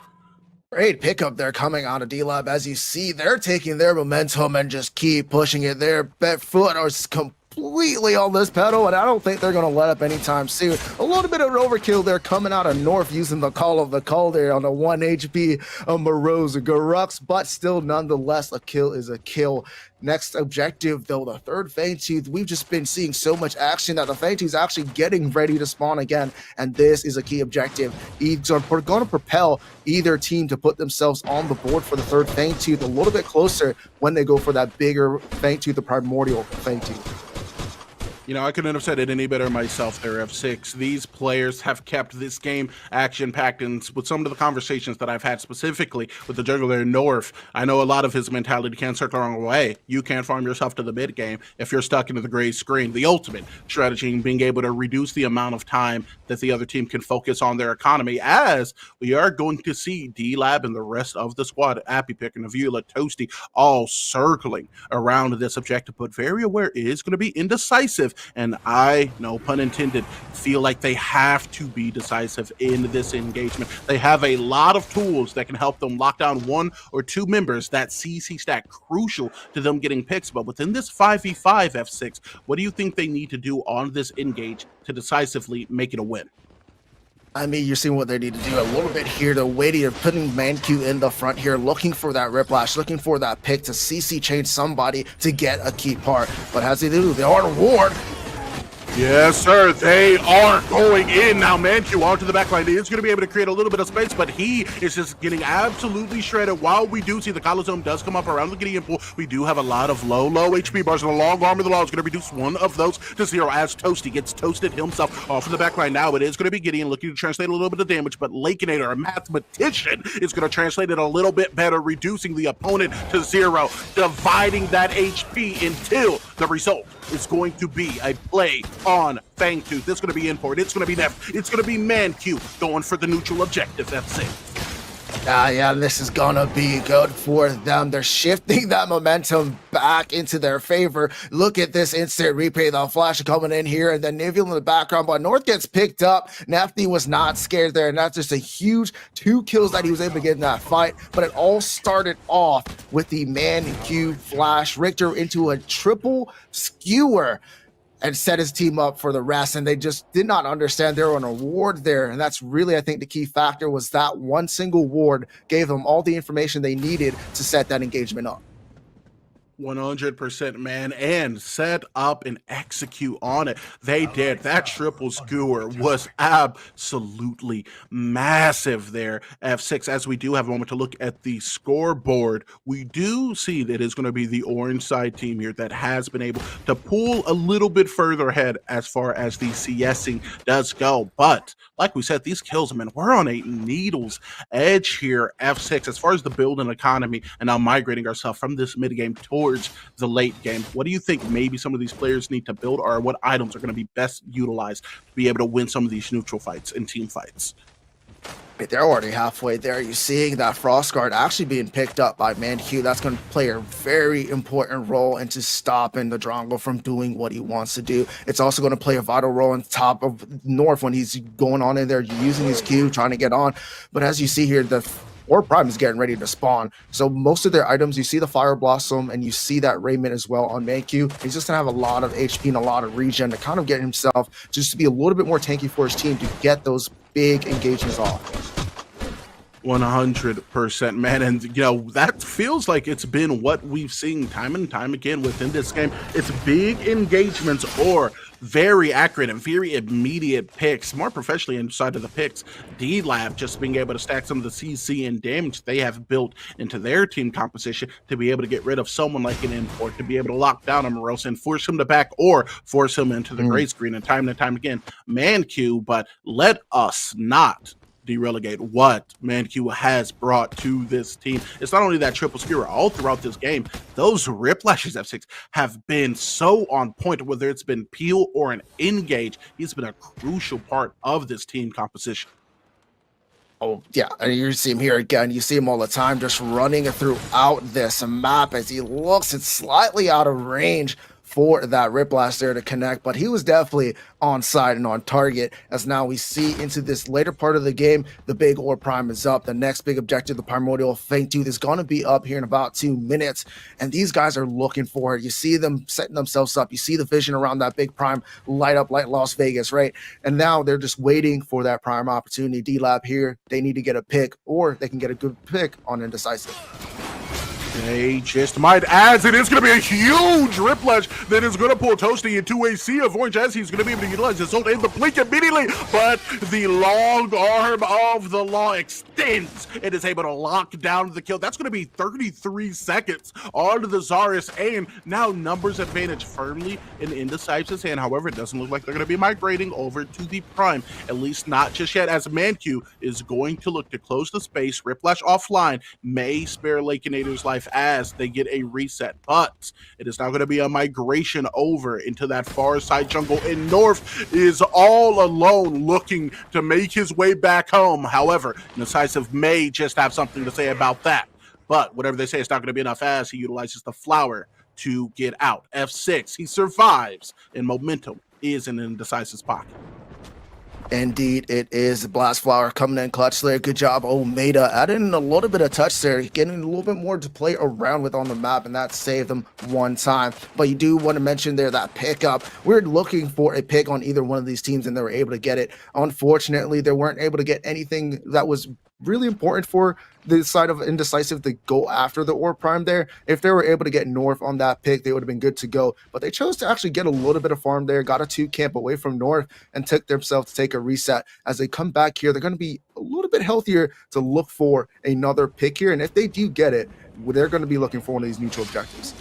Great pickup there coming out of DLAB. As you see, they're taking their momentum and just keep pushing it. Their foot is completely on this pedal, and I don't think they're going to let up anytime soon. A little bit of an overkill there coming out of North, using the call of the call there on the 1 HP of Morose Garux, but still nonetheless a kill is a kill. Next objective, though, the third Fangtooth. We've just been seeing so much action that the Fangtooth is actually getting ready to spawn again, and this is a key objective. It's going to propel either team to put themselves on the board for the third Fangtooth a little bit closer when they go for that bigger Fangtooth, the primordial Fangtooth. You know, I couldn't have said it any better myself there, F6. These players have kept this game action-packed, and with some of the conversations that I've had specifically with the juggler North, I know a lot of his mentality can circle the wrong way. You can't farm yourself to the mid game if you're stuck into the gray screen. The ultimate strategy in being able to reduce the amount of time that the other team can focus on their economy, as we are going to see DLAB and the rest of the squad, Appy Pick and Avula, Toasty, all circling around this objective, but very aware it is going to be indecisive. And I, no pun intended, feel like they have to be decisive in this engagement. They have a lot of tools that can help them lock down 1 or 2 members. That CC stack crucial to them getting picks. But within this 5v5, F6, what do you think they need to do on this engage to decisively make it a win? I mean, you're seeing what they need to do a little bit here. The waiting of putting ManQ in the front here, looking for that Riplash, looking for that pick to CC change somebody to get a key part. But as they do, the Art of Ward Yes, sir. They are going in now. Manchu onto the backline. He is going to be able to create a little bit of space, but he is just getting absolutely shredded. While we do see the Colosseum does come up around the Gideon pool, we do have a lot of low HP bars, and the long arm of the law is going to reduce one of those to 0 as Toasty gets toasted himself off of the backline. Now it is going to be Gideon looking to translate a little bit of damage, but Lakeinator, a mathematician, is going to translate it a little bit better, reducing the opponent to 0, dividing that HP until the result is going to be a play on Fangtooth. It's going to be in for it. It's going to be Neff. It's going to be Mancu going for the neutral objective. That's it. Yeah, this is gonna be good for them. They're shifting that momentum back into their favor. Look at this instant replay. The flash coming in here, and then Nivel in the background, but North gets picked up. Nefty was not scared there, and that's just a huge 2 kills that he was able to get in that fight. But it all started off with the Man-Q flash. Richter into a triple skewer and set his team up for the rest, and they just did not understand there were an award there, and that's really, I think, the key factor was that one single ward gave them all the information they needed to set that engagement up. 100%, man, and set up and execute on it. They did. That triple skewer was absolutely massive there. F6, as we do have a moment to look at the scoreboard, we do see that it's going to be the orange side team here that has been able to pull a little bit further ahead as far as the CSing does go. But like we said, these kills, man, we're on a needle's edge here. F6, as far as the build and economy, and now migrating ourselves from this mid game towards the late game. What do you think maybe some of these players need to build, or what items are going to be best utilized to be able to win some of these neutral fights and team fights? They're already halfway there. You're seeing that Frost Guard actually being picked up by Man-Q. That's going to play a very important role into stopping the Drongo from doing what he wants to do. It's also going to play a vital role on top of North when he's going on in there, using his Q, trying to get on. But as you see here, the Orb Prime is getting ready to spawn. So most of their items, you see the Fire Blossom and you see that Raymond as well on Man-Q. He's just gonna have a lot of HP and a lot of regen to kind of get himself just to be a little bit more tanky for his team to get those big engagements off. 100%, man, and you know that feels like it's been what we've seen time and time again within this game. It's big engagements or very accurate and very immediate picks, more professionally inside of the picks. DLAB just being able to stack some of the CC and damage they have built into their team composition to be able to get rid of someone like an import, to be able to lock down a Morosa and force him to back or force him into the gray screen and time again. Man-Q, but let us not derelegate what Man-Q has brought to this team. It's not only that triple skewer, all throughout this game, those Riplashes F6 have been so on point, whether it's been Peel or an Engage. He's been a crucial part of this team composition. Oh, yeah, and you see him here again. You see him all the time just running throughout this map as he looks. It's slightly out of range for that Riplash there to connect, but he was definitely on side and on target. As now we see into this later part of the game, the big Orb Prime is up. The next big objective, the Primordial Fangtooth, is going to be up here in about 2 minutes, and these guys are looking for it. You see them setting themselves up. You see the vision around that big Prime light up like Las Vegas, right? And now they're just waiting for that Prime opportunity. DLAB here, they need to get a pick, or they can get a good pick on Indecisive. They just might, as it is going to be a huge Riplash that is going to pull Toasty into a sea of orange as he's going to be able to utilize his ult and the blink immediately, but the long arm of the law extends and is able to lock down the kill. That's going to be 33 seconds onto the Zarus, and now numbers advantage firmly in Indecisive's hand. However, it doesn't look like they're going to be migrating over to the Prime, at least not just yet, as Man-Q is going to look to close the space. Riplash offline may spare Lakeinator's life as they get a reset, but it is now going to be a migration over into that far side jungle, and North is all alone looking to make his way back home. However, Indecisive may just have something to say about that, but whatever they say, it's not going to be enough as he utilizes the flower to get out. F6, he survives, and momentum is in Indecisive's pocket. Indeed, it is. Blast Flower coming in clutch there. Good job, Omeda. Adding a little bit of touch there, getting a little bit more to play around with on the map, and that saved them one time. But you do want to mention there that pickup. We're looking for a pick on either one of these teams, and they were able to get it. Unfortunately, they weren't able to get anything that was really important for the side of Indecisive to go after the Orb Prime there. If they were able to get North on that pick, they would have been good to go. But they chose to actually get a little bit of farm there, got a 2 camp away from North, and took themselves to take a reset. As they come back here, they're going to be a little bit healthier to look for another pick here. And if they do get it, they're going to be looking for one of these neutral objectives.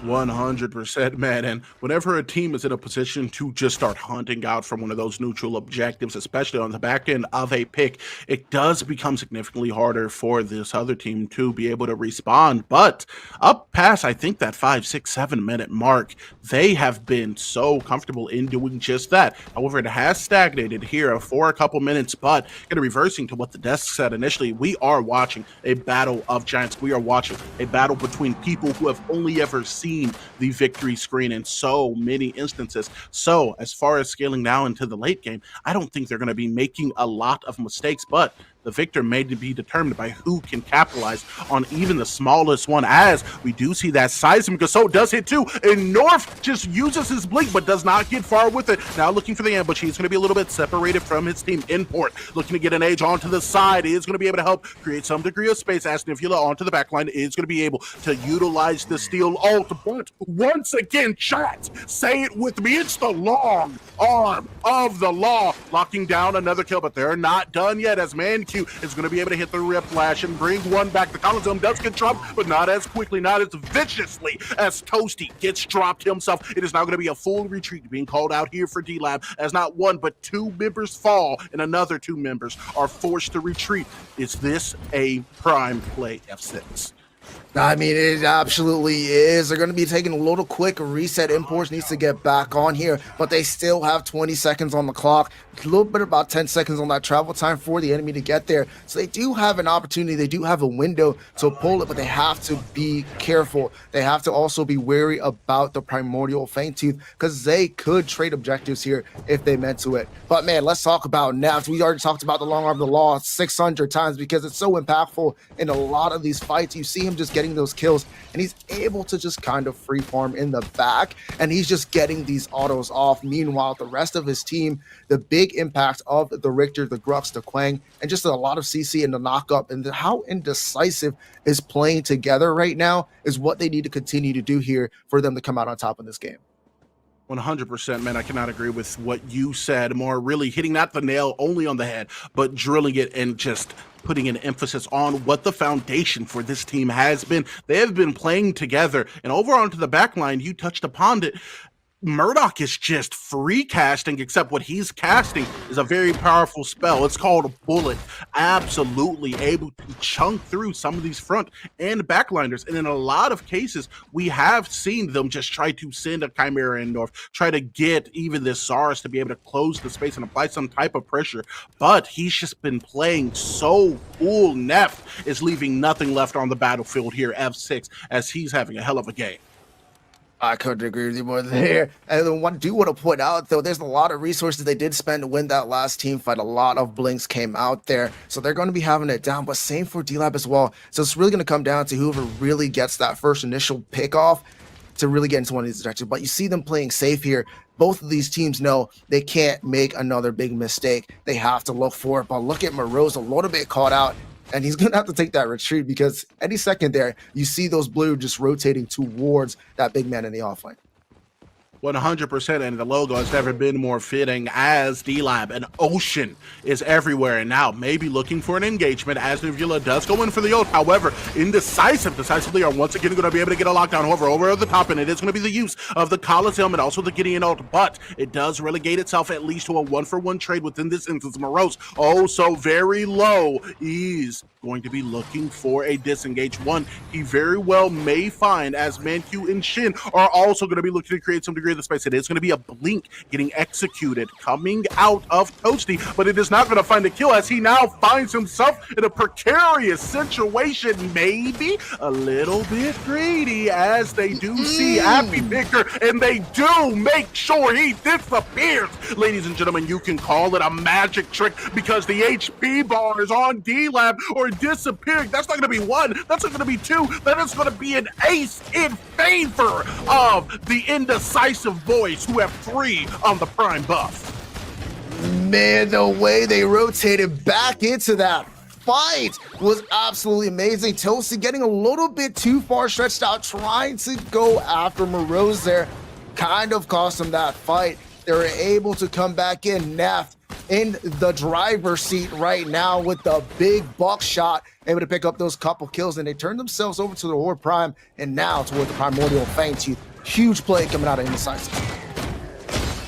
100%, man. And whenever a team is in a position to just start hunting out from one of those neutral objectives, especially on the back end of a pick, it does become significantly harder for this other team to be able to respond. But up past, I think, that 5, 6, 7 minute mark, they have been so comfortable in doing just that. However, it has stagnated here for a couple minutes, but kind of reversing to what the desk said initially, we are watching a battle of giants. We are watching a battle between people who have only ever seen the victory screen in so many instances. So as far as scaling now into the late game, I don't think they're going to be making a lot of mistakes, but the victor may be determined by who can capitalize on even the smallest one, as we do see that Seismic Assault does hit too, and North just uses his blink but does not get far with it. Now looking for the ambush, he's going to be a little bit separated from his team. Import looking to get an age onto the side, he is going to be able to help create some degree of space as Nivula onto the backline is going to be able to utilize the steel ult. But once again, chat, say it with me, it's the long arm of the law, locking down another kill, but they're not done yet, as ManQ is going to be able to hit the rip flash and bring one back. The Coliseum does get dropped, but not as quickly, not as viciously as Toasty gets dropped himself. It is now going to be a full retreat being called out here for DLAB, as not one but 2 members fall and another 2 members are forced to retreat. Is this a prime play, F6? I mean, it absolutely is. They're going to be taking a little quick reset. Imports needs to get back on here, but they still have 20 seconds on the clock. A little bit about 10 seconds on that travel time for the enemy to get there. So they do have an opportunity. They do have a window to pull it, but they have to be careful. They have to also be wary about the Primordial Fangtooth, because they could trade objectives here if they meant to it. But man, let's talk about Neft. We already talked about the long arm of the law 600 times because it's so impactful in a lot of these fights. You see him just getting those kills, and he's able to just kind of free farm in the back, and he's just getting these autos off. Meanwhile, the rest of his team, the big impact of the Richter, the Grux, the Quang, and just a lot of CC and the knockup, and how Indecisive is playing together right now is what they need to continue to do here for them to come out on top in this game. 100%, man. I cannot agree with what you said more. Really hitting not the nail only on the head, but drilling it and just putting an emphasis on what the foundation for this team has been. They have been playing together, and over onto the back line, you touched upon it. Murdoch is just free casting, except what he's casting is a very powerful spell. It's called a Bullet. Absolutely able to chunk through some of these front and backliners. And in a lot of cases, we have seen them just try to send a Chimera in North, try to get even this Saurus to be able to close the space and apply some type of pressure. But he's just been playing so cool. Neft is leaving nothing left on the battlefield here, F6, as he's having a hell of a game. I couldn't agree with you more there. And then I do want to point out, though, there's a lot of resources they did spend to win that last team fight. A lot of blinks came out there, so they're going to be having it down. But same for DLAB as well. So it's really going to come down to whoever really gets that first initial pick off to really get into one of these objectives. But you see them playing safe here. Both of these teams know they can't make another big mistake. They have to look for it. But look at Morose, a little bit caught out, and he's going to have to take that retreat, because any second there, you see those blue just rotating towards that big man in the offlane. 100%, and the logo has never been more fitting as DLAB. An ocean is everywhere, and now maybe looking for an engagement as Nivula does go in for the ult. However, decisively are once again going to be able to get a lockdown. However, over the top, and it is going to be the use of the Coliseum and also the Gideon ult, but it does relegate itself at least to a 1-for-1 trade within this instance. Morose, oh so very low, is going to be looking for a disengage one. He very well may find, as ManQ and Shin are also going to be looking to create some degree of the space. It is going to be a blink getting executed coming out of Toasty, but it is not going to find a kill, as he now finds himself in a precarious situation, maybe a little bit greedy, as they do see Happy Picker, and they do make sure he disappears. Ladies and gentlemen, you can call it a magic trick, because the HP bar is on DLAB or disappearing. That's not going to be one, that's not going to be two, that is going to be an ace in favor of the Indecisive boys, who have 3 on the prime buff. Man, the way they rotated back into that fight was absolutely amazing. Toasty getting a little bit too far stretched out, trying to go after Moroz there, kind of cost him that fight. They were able to come back in. Neft in the driver's seat right now with the big buckshot, able to pick up those couple kills, and they turn themselves over to the Horde Prime and now toward the Primordial Fangtooth. Huge play coming out of Indecisive.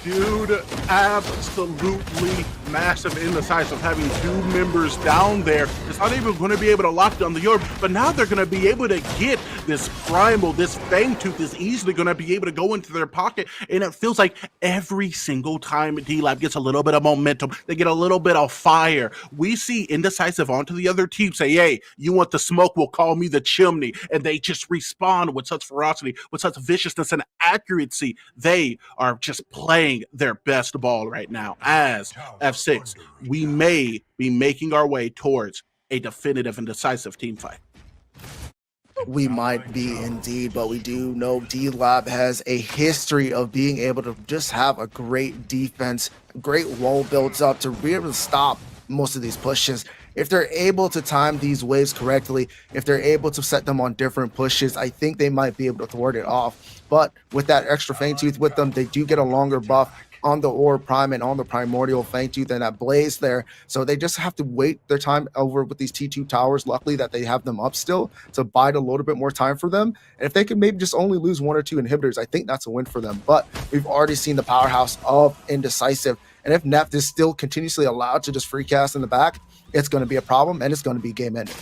Dude, absolutely massive indecisive having 2 members down there. It's not even going to be able to lock down the orb, but now they're going to be able to get this primal, this Fangtooth is easily going to be able to go into their pocket, and it feels like every single time DLAB gets a little bit of momentum, they get a little bit of fire. We see Indecisive onto the other team say, hey, you want the smoke, well, call me the chimney, and they just respond with such ferocity, with such viciousness and accuracy. They are just playing their best ball right now. As F6, we may be making our way towards a definitive and decisive team fight. We might be indeed, but we do know DLAB has a history of being able to just have a great defense, great wall builds up to be able to stop most of these pushes. If they're able to time these waves correctly, if they're able to set them on different pushes, I think they might be able to thwart it off. But with that extra Fangtooth with them, they do get a longer buff on the Orb Prime and on the Primordial Fangtooth and that Blaze there. So they just have to wait their time over with these T2 towers. Luckily that they have them up still to bide a little bit more time for them. And if they could maybe just only lose 1 or 2 inhibitors, I think that's a win for them. But we've already seen the powerhouse of Indecisive. And if Neft is still continuously allowed to just free cast in the back, it's going to be a problem and it's going to be game ending.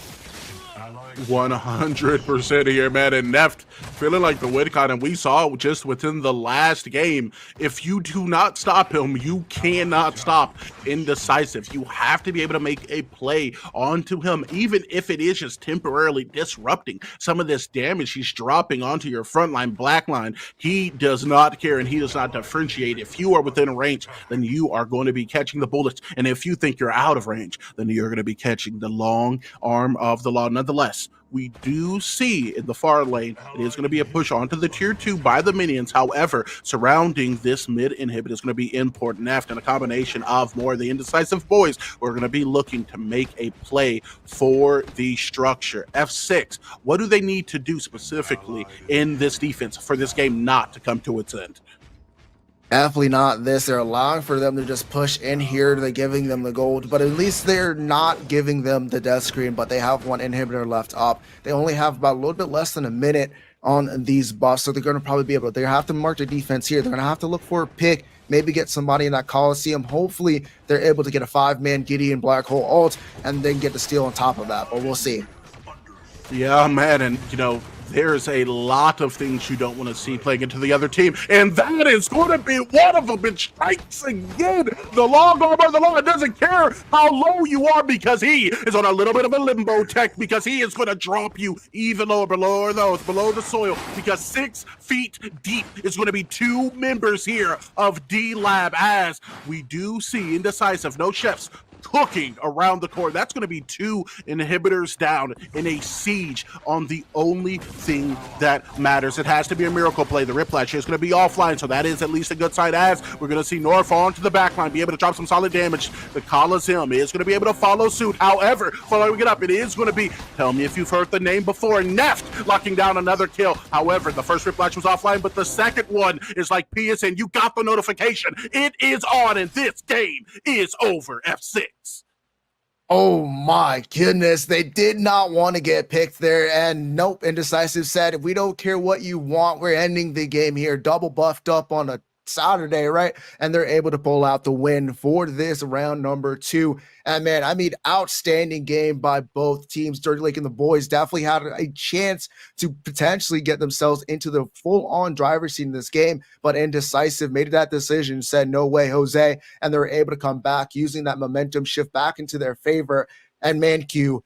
100% here, man. And Neft feeling like the win con, and we saw just within the last game, if you do not stop him, you cannot stop Indecisive. You have to be able to make a play onto him, even if it is just temporarily disrupting some of this damage he's dropping onto your front line, black line. He does not care and he does not differentiate. If you are within range, then you are going to be catching the bullets. And if you think you're out of range, then you're going to be catching the long arm of the law. Nonetheless, we do see in the far lane, it is going to be a push onto the tier 2 by the minions. However, surrounding this mid inhibit is going to be Import Neft and a combination of more of the Indecisive boys who are going to be looking to make a play for the structure. F6, what do they need to do specifically in this defense for this game not to come to its end? Definitely not this. They're allowing for them to just push in here. They're giving them the gold, but at least they're not giving them the death screen, but they have 1 inhibitor left up. They only have about a little bit less than a minute on these buffs, so they're going to probably be able to, they have to mark their defense here. They're going to have to look for a pick, maybe get somebody in that Coliseum. Hopefully they're able to get a 5-man Gideon Black Hole ult and then get the steal on top of that, but we'll see. Yeah, man, and you know, there's a lot of things you don't want to see playing into the other team, and that is going to be one of them. It strikes again. The long arm of the law doesn't care how low you are because he is on a little bit of a limbo tech, because he is going to drop you even lower, below the soil, because 6 feet deep is going to be 2 members here of DLAB, as we do see Indecisive, no chefs, cooking around the core. That's going to be 2 inhibitors down in a siege on the only thing that matters. It has to be a miracle play. The Riplash is going to be offline, so that is at least a good side, as we're going to see North fall into the backline, be able to drop some solid damage. The Coliseum is going to be able to follow suit. However, following it up, it is going to be, tell me if you've heard the name before, Neft locking down another kill. However, the first Riplash was offline, but the second one is like PSN. You got the notification. It is on, and this game is over, F6. Oh my goodness, they did not want to get picked there, and nope, Indecisive said, we don't care what you want, we're ending the game here. Double buffed up on a Saturday, right? And they're able to pull out the win for this round number 2. And man, I mean, outstanding game by both teams. Dirty Lake and the boys definitely had a chance to potentially get themselves into the full-on driver's seat in this game, but Indecisive made that decision, said, no way, Jose, and they were able to come back using that momentum shift back into their favor. And ManQ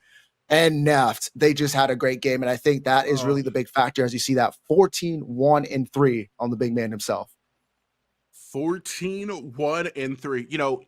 and Neft, they just had a great game, and I think that is really the big factor as you see that 14-1-3 on the big man himself. 14-1-3. You know,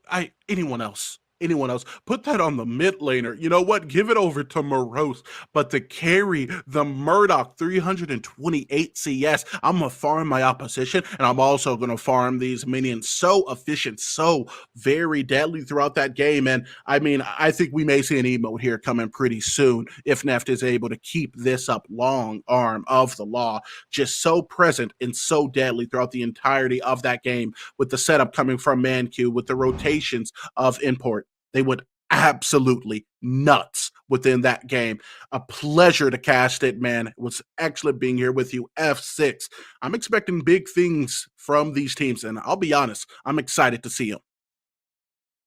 anyone else anyone else. Put that on the mid laner. You know what? Give it over to Morose. But to carry the Murdoch 328 CS, I'm going to farm my opposition, and I'm also going to farm these minions. So efficient, so very deadly throughout that game. And I mean, I think we may see an emote here coming pretty soon if Neft is able to keep this up. Long arm of the law, just so present and so deadly throughout the entirety of that game, with the setup coming from ManQ, with the rotations of import. They went absolutely nuts within that game. A pleasure to cast it, man. It was excellent being here with you. F6. I'm expecting big things from these teams, and I'll be honest, I'm excited to see them.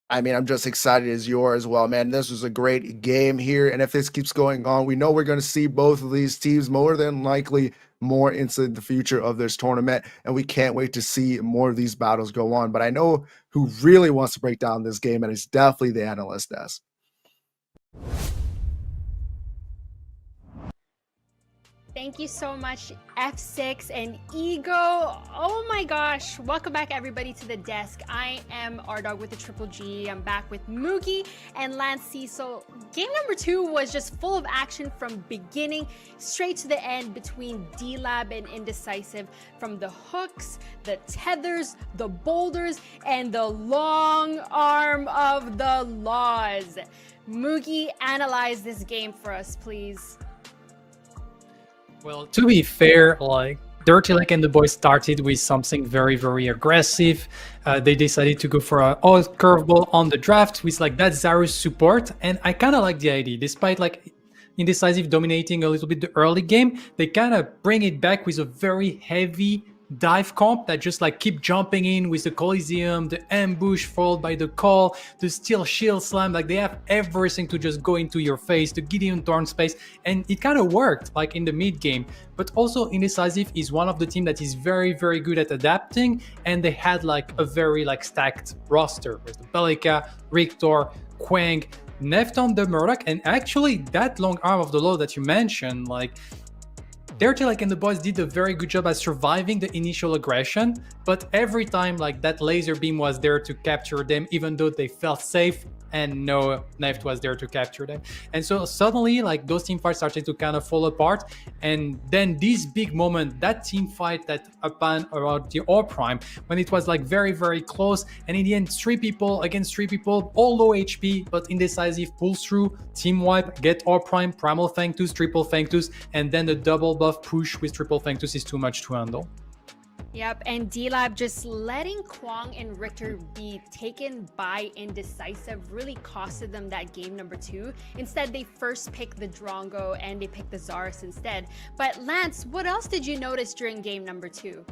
I mean, I'm just excited as you are as well, man. This was a great game here. And if this keeps going on, we know we're going to see both of these teams more than likely more into the future of this tournament. And we can't wait to see more of these battles go on. But I know who really wants to break down this game, and it's definitely the analyst desk. Thank you so much, F6 and Ego. Oh my gosh. Welcome back, everybody, to the desk. I am R-Dog with the Triple G. I'm back with Moogie and Lance Cecil. Game number 2 was just full of action from beginning straight to the end between DLAB and Indecisive. From the hooks, the tethers, the boulders, and the long arm of the laws. Moogie, analyze this game for us, please. Well, to be fair, like Dirty Lake and the boys started with something very, very aggressive. They decided to go for an odd curveball on the draft with like that Zarus support, and I kind of like the idea. Despite like Indecisive dominating a little bit the early game, they kind of bring it back with a very heavy dive comp that just like keep jumping in with the Coliseum, the ambush followed by the call, the steel shield slam. Like they have everything to just go into your face, the Gideon Thorn space, and it kind of worked like in the mid game. But also Indecisive is one of the team that is very, very good at adapting, and they had like a very like stacked roster with the Bellica, Rictor, Quang, Neft on the Murdoch, and actually that long arm of the law that you mentioned, like Dirty Lake and the boys did a very good job at surviving the initial aggression, but every time like that laser beam was there to capture them, even though they felt safe, and no Neft was there to capture them. And so suddenly like those team fights started to kind of fall apart, and then this big moment, that team fight that happened around the Ore Prime, when it was like very, very close, and in the end 3 people against 3 people, all low HP, but Indecisive pulls through, team wipe, get Ore Prime, Primal Fangtus, Triple Fangtus, and then the double buff push with Triple Fangtus is too much to handle. Yep, and DLAB just letting Quang and Richter be taken by Indecisive really costed them that game number 2. Instead, they first picked the Drongo and they picked the Zarus instead. But Lance, what else did you notice during game number 2?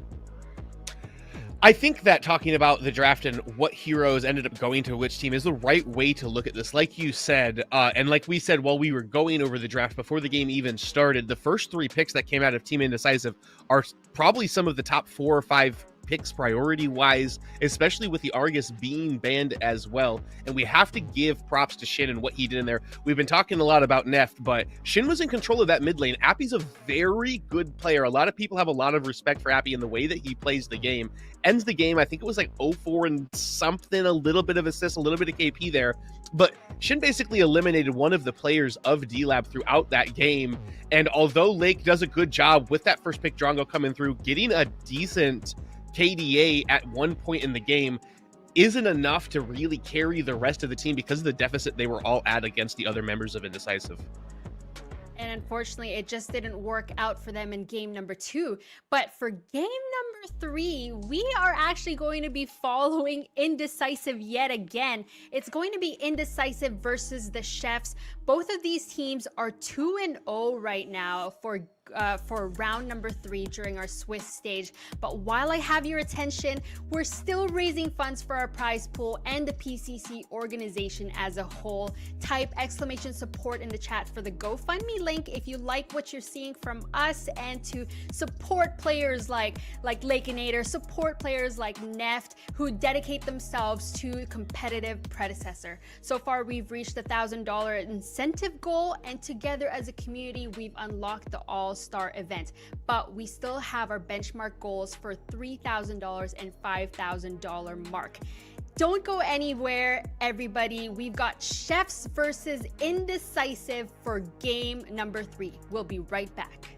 I think that talking about the draft and what heroes ended up going to which team is the right way to look at this. Like you said, and like we said while we were going over the draft before the game even started, the first 3 picks that came out of Team Indecisive are probably some of the top 4 or 5 picks priority-wise, especially with the Argus being banned as well. And we have to give props to Shin and what he did in there. We've been talking a lot about Neft, but Shin was in control of that mid lane. Appy's a very good player. A lot of people have a lot of respect for Appy and the way that he plays the game. Ends the game, I think it was like 0-4 and something, a little bit of assist, a little bit of KP there. But Shin basically eliminated one of the players of DLAB throughout that game. And although Lake does a good job with that first pick Drongo coming through, getting a decent KDA at one point in the game isn't enough to really carry the rest of the team because of the deficit they were all at against the other members of Indecisive. And unfortunately, it just didn't work out for them in game number 2. But for game number 3, we are actually going to be following Indecisive yet again. It's going to be Indecisive versus the Chefs. Both of these teams are 2-0 right now for round number 3 during our Swiss stage. But while I have your attention, we're still raising funds for our prize pool and the PCC organization as a whole. Type !support in the chat for the GoFundMe link if you like what you're seeing from us, and to support players like Lakeinator, support players like Neft, who dedicate themselves to competitive Predecessor. So far, we've reached the $1,000 incentive goal, and together as a community, we've unlocked the All-Star event. But we still have our benchmark goals for $3,000 and $5,000 mark. Don't go anywhere, everybody. We've got Chefs versus Indecisive for game number 3. We'll be right back.